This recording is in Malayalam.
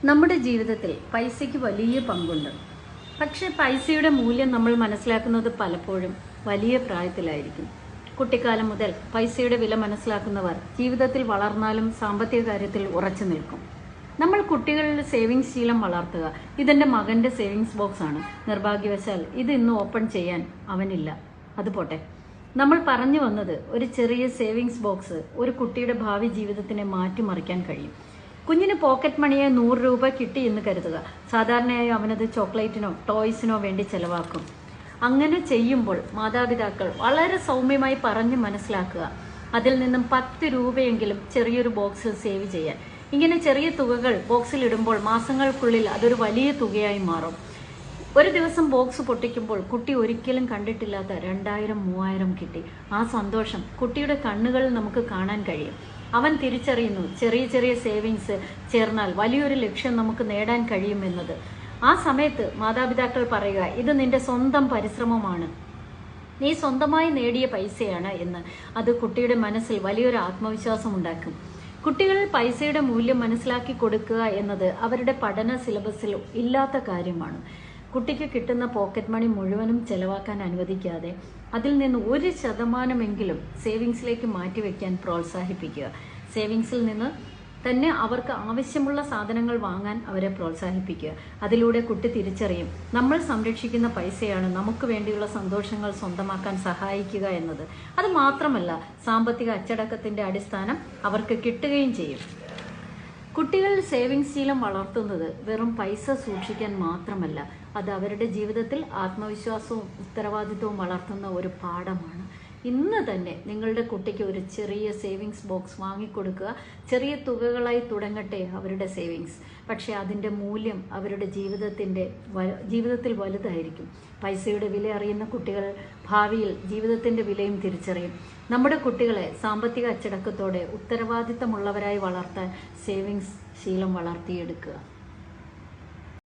നമ്മുടെ ജീവിതത്തിൽ പൈസയ്ക്ക് വലിയ പങ്കുണ്ട്. പക്ഷേ പൈസയുടെ മൂല്യം നമ്മൾ മനസ്സിലാക്കുന്നത് പലപ്പോഴും വലിയ പ്രായത്തിലായിരിക്കും. കുട്ടിക്കാലം മുതൽ പൈസയുടെ വില മനസ്സിലാക്കുന്നവർ ജീവിതത്തിൽ വളർന്നാലും സാമ്പത്തിക കാര്യത്തിൽ ഉറച്ചു നിൽക്കും. നമ്മൾ കുട്ടികളിൽ സേവിങ്സ് ശീലം വളർത്തുക. ഇതെന്റെ മകന്റെ സേവിങ്സ് ബോക്സ് ആണ്, നിർഭാഗ്യവശാൽ ഇത് ഇന്ന് ഓപ്പൺ ചെയ്യാൻ അവനില്ല. അതുപോട്ടെ, നമ്മൾ പറഞ്ഞു വന്നത് ഒരു ചെറിയ സേവിങ്സ് ബോക്സ് ഒരു കുട്ടിയുടെ ഭാവി ജീവിതത്തിനെ മാറ്റിമറിക്കാൻ കഴിയും. കുഞ്ഞിന് പോക്കറ്റ് മണിയെ 100 രൂപ കിട്ടി എന്ന് കരുതുക. സാധാരണയായി അവനത് ചോക്ലേറ്റിനോ ടോയ്സിനോ വേണ്ടി ചെലവാക്കും. അങ്ങനെ ചെയ്യുമ്പോൾ മാതാപിതാക്കൾ വളരെ സൗമ്യമായി പറഞ്ഞ് മനസ്സിലാക്കുക, അതിൽ നിന്നും 10 രൂപയെങ്കിലും ചെറിയൊരു ബോക്സിൽ സേവ് ചെയ്യാൻ. ഇങ്ങനെ ചെറിയ തുകകൾ ബോക്സിൽ ഇടുമ്പോൾ മാസങ്ങൾക്കുള്ളിൽ അതൊരു വലിയ തുകയായി മാറും. ഒരു ദിവസം ബോക്സ് പൊട്ടിക്കുമ്പോൾ കുട്ടി ഒരിക്കലും കണ്ടിട്ടില്ലാത്ത 2000-3000 കിട്ടി. ആ സന്തോഷം കുട്ടിയുടെ കണ്ണുകളിൽ നമുക്ക് കാണാൻ കഴിയും. അവൻ തിരിച്ചറിയുന്നു, ചെറിയ ചെറിയ സേവിങ്സ് ചേർന്നാൽ വലിയൊരു ലക്ഷ്യം നമുക്ക് നേടാൻ കഴിയുമെന്നത്. ആ സമയത്ത് മാതാപിതാക്കൾ പറയുക, ഇത് നിന്റെ സ്വന്തം പരിശ്രമമാണ്, നീ സ്വന്തമായി നേടിയ പൈസയാണ് എന്ന്. അത് കുട്ടിയുടെ മനസ്സിൽ വലിയൊരു ആത്മവിശ്വാസം ഉണ്ടാക്കും. കുട്ടികളിൽ പൈസയുടെ മൂല്യം മനസ്സിലാക്കി കൊടുക്കുക എന്നത് അവരുടെ പഠന സിലബസിൽ ഇല്ലാത്ത കാര്യമാണ്. കുട്ടിക്ക് കിട്ടുന്ന പോക്കറ്റ് മണി മുഴുവനും ചെലവാക്കാൻ അനുവദിക്കാതെ അതിൽ നിന്ന് 1% സേവിങ്സിലേക്ക് മാറ്റിവെക്കാൻ പ്രോത്സാഹിപ്പിക്കുക. സേവിങ്സിൽ നിന്ന് തന്നെ അവർക്ക് ആവശ്യമുള്ള സാധനങ്ങൾ വാങ്ങാൻ അവരെ പ്രോത്സാഹിപ്പിക്കുക. അതിലൂടെ കുട്ടി തിരിച്ചറിയും, നമ്മൾ സംരക്ഷിക്കുന്ന പൈസയാണ് നമുക്ക് വേണ്ടിയുള്ള സന്തോഷങ്ങൾ സ്വന്തമാക്കാൻ സഹായിക്കുക എന്നത്. അത് മാത്രമല്ല, സാമ്പത്തിക അച്ചടക്കത്തിന്റെ അടിസ്ഥാനം അവർക്ക് കിട്ടുകയും ചെയ്യും. കുട്ടികൾ സേവിങ്സ് ശീലം വളർത്തുന്നത് വെറും പൈസ സൂക്ഷിക്കാൻ മാത്രമല്ല, അത് അവരുടെ ജീവിതത്തിൽ ആത്മവിശ്വാസവും ഉത്തരവാദിത്വവും വളർത്തുന്ന ഒരു പാഠമാണ്. ഇന്ന് തന്നെ നിങ്ങളുടെ കുട്ടിക്ക് ഒരു ചെറിയ സേവിങ്സ് ബോക്സ് വാങ്ങിക്കൊടുക്കുക. ചെറിയ തുകകളായി തുടങ്ങട്ടെ അവരുടെ സേവിങ്സ്, പക്ഷേ അതിൻ്റെ മൂല്യം അവരുടെ ജീവിതത്തിൽ വലുതായിരിക്കും. പൈസയുടെ വില അറിയുന്ന കുട്ടികൾ ഭാവിയിൽ ജീവിതത്തിൻ്റെ വിലയും തിരിച്ചറിയും. നമ്മുടെ കുട്ടികളെ സാമ്പത്തിക അച്ചടക്കത്തോടെ ഉത്തരവാദിത്തമുള്ളവരായി വളർത്താൻ സേവിങ്സ് ശീലം വളർത്തിയെടുക്കുക.